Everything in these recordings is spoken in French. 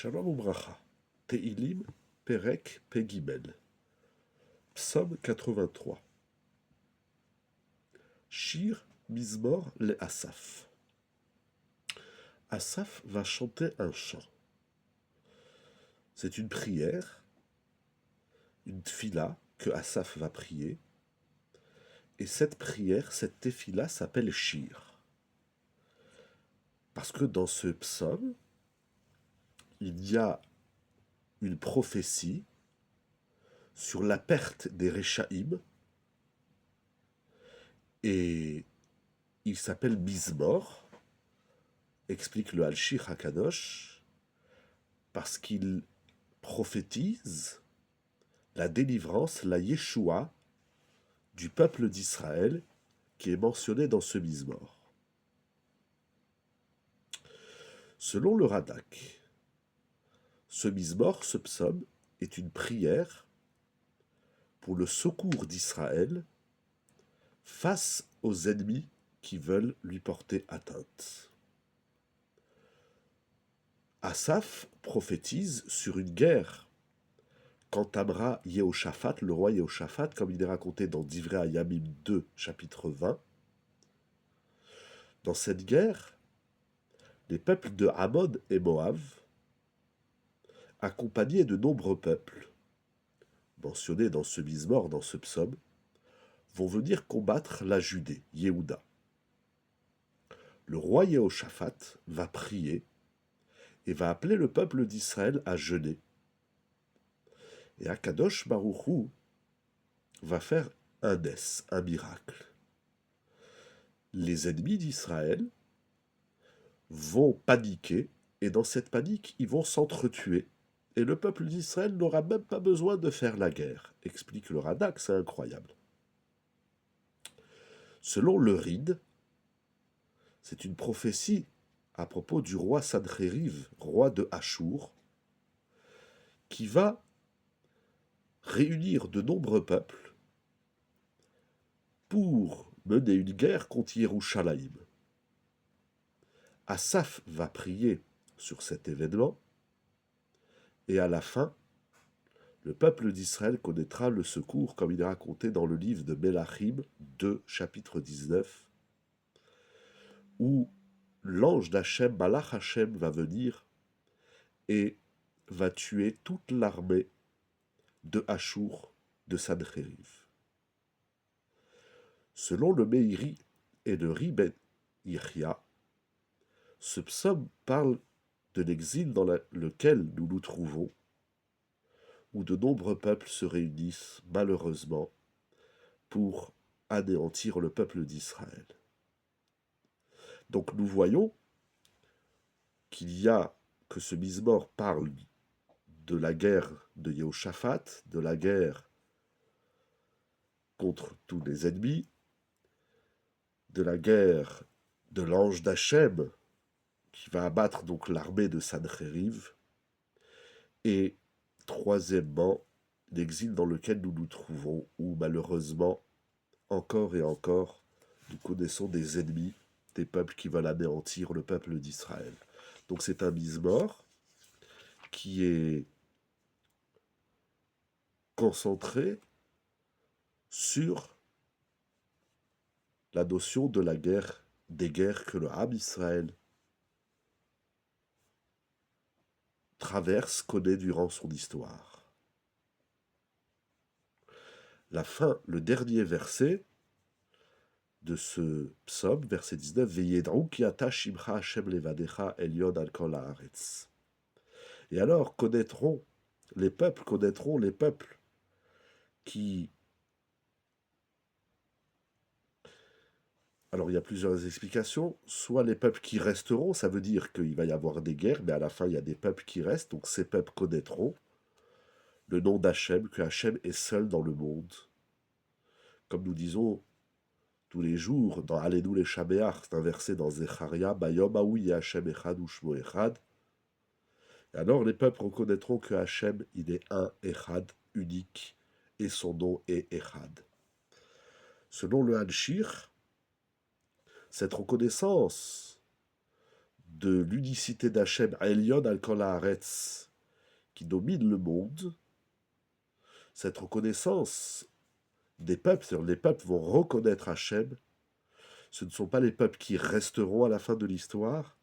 Shalom Ubracha. Teilim, Perek, Pegimel. Psaume 83. Shir, Mizmor, le Asaph. Asaph va chanter un chant. C'est une prière, une tfila que Asaph va prier. Et cette prière, cette tefila s'appelle Shir. Parce que dans ce psaume, il y a une prophétie sur la perte des Réchaïm, et il s'appelle Mizmor, explique le Al-Shir HaKadosh, parce qu'il prophétise la délivrance, la Yeshua du peuple d'Israël qui est mentionné dans ce Mizmor. Selon le Radak, ce Mizmor, ce psaume, est une prière pour le secours d'Israël face aux ennemis qui veulent lui porter atteinte. Asaph prophétise sur une guerre qu'entamera Yehoshaphat, le roi Yehoshaphat, comme il est raconté dans Divrei Hayamim 2, chapitre 20. Dans cette guerre, les peuples de Ammon et Moab, accompagnés de nombreux peuples, mentionnés dans ce Mizmor, dans ce psaume, vont venir combattre la Judée, Yehuda. Le roi Yehoshaphat va prier et va appeler le peuple d'Israël à jeûner. Et Akadosh Baruch Hu va faire un nes, un miracle. Les ennemis d'Israël vont paniquer, et dans cette panique, ils vont s'entretuer. Et le peuple d'Israël n'aura même pas besoin de faire la guerre, explique le Radak, c'est incroyable. Selon le Ride, c'est une prophétie à propos du roi Sancheriv, roi de Achour, qui va réunir de nombreux peuples pour mener une guerre contre Yerushalayim. Asaph va prier sur cet événement, et à la fin, le peuple d'Israël connaîtra le secours, comme il est raconté dans le livre de Melachim 2, chapitre 19, où l'ange d'Hachem, Malach Hachem, va venir et va tuer toute l'armée de Achour, de Sancheriv. Selon le Meiri et le Ri Ben Yechia, ce psaume parle de l'exil dans lequel nous nous trouvons, où de nombreux peuples se réunissent, malheureusement, pour anéantir le peuple d'Israël. Donc nous voyons que ce Mizmor parle de la guerre de Yehoshaphat, de la guerre contre tous les ennemis, de la guerre de l'ange d'Hachem, qui va abattre donc l'armée de Sancheriv, et troisièmement, l'exil dans lequel nous nous trouvons, où malheureusement, encore et encore, nous connaissons des ennemis, des peuples qui veulent anéantir le peuple d'Israël. Donc c'est un Mizmor qui est concentré sur la notion de la guerre, des guerres que le Ham Israël traverse, connaît durant son histoire. La fin, le dernier verset de ce psaume, verset 19, Veyedrou ki ata shimcha Hashem levadecha elyon al kol haaretz. Et alors connaîtront les peuples qui... Alors il y a plusieurs explications, soit les peuples qui resteront, ça veut dire qu'il va y avoir des guerres, mais à la fin il y a des peuples qui restent, donc ces peuples connaîtront le nom d'Hachem, que Hachem est seul dans le monde. Comme nous disons tous les jours dans Alenu les Shabeach, c'est un verset dans Zecharia, Bayom Aoui Hachem Echad Ushmo Echad. Et alors les peuples reconnaîtront que Hachem, il est un Echad, unique, et son nom est Echad. Selon le Al-Shir, cette reconnaissance de l'unicité d'Hachem Elyon al-Kol Haaretz, qui domine le monde, cette reconnaissance des peuples, c'est-à-dire les peuples vont reconnaître Hachem, ce ne sont pas les peuples qui resteront à la fin de l'histoire,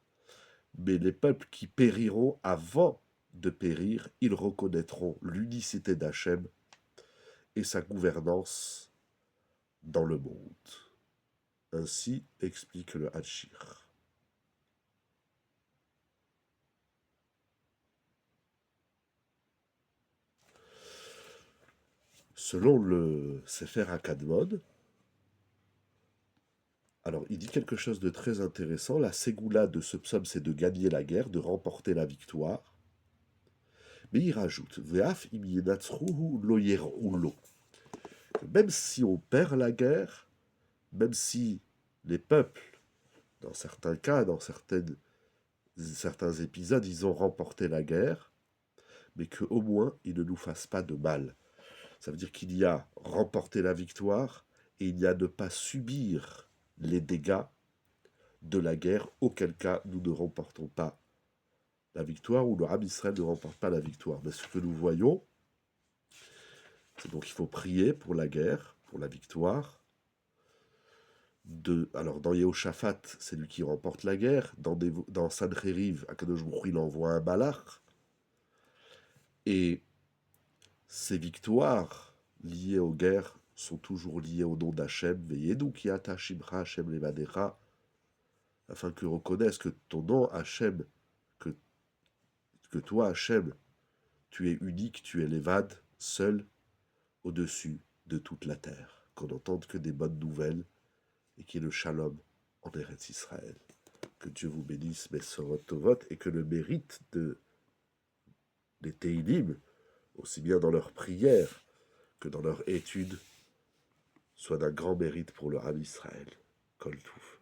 mais les peuples qui périront avant de périr, ils reconnaîtront l'unicité d'Hachem et sa gouvernance dans le monde. Ainsi explique le Hachir. Selon le Sefer HaKadmon, alors il dit quelque chose de très intéressant. La ségoula de ce psaume, c'est de gagner la guerre, de remporter la victoire. Mais il rajoute Ve'af im yenatzruhu lo yer'u lo. Même si on perd la guerre, même si les peuples, dans certains cas, dans certains épisodes, ils ont remporté la guerre, mais qu'au moins ils ne nous fassent pas de mal. Ça veut dire qu'il y a remporté la victoire et il y a ne pas subir les dégâts de la guerre, auquel cas nous ne remportons pas la victoire ou le Ham Israël ne remporte pas la victoire. Mais ce que nous voyons, c'est donc qu'il faut prier pour la guerre, pour la victoire. Alors dans Yehoshaphat, c'est lui qui remporte la guerre. Dans Sancheriv, Akadosh Baruch Hu, il envoie un balach. Et ces victoires liées aux guerres sont toujours liées au nom d'Hachem, Veyedou ki ata shimcha Hachem levadecha, afin que reconnaisse que ton nom Hachem, que toi Hachem, tu es unique, tu es l'évad, seul, au-dessus de toute la terre, qu'on n'entende que des bonnes nouvelles, et qui est le shalom en Eretz Israël. Que Dieu vous bénisse, Bessorot Tovot, et que le mérite des Teilim, aussi bien dans leurs prières que dans leur étude, soit d'un grand mérite pour le Ham Israël. Kol Touf.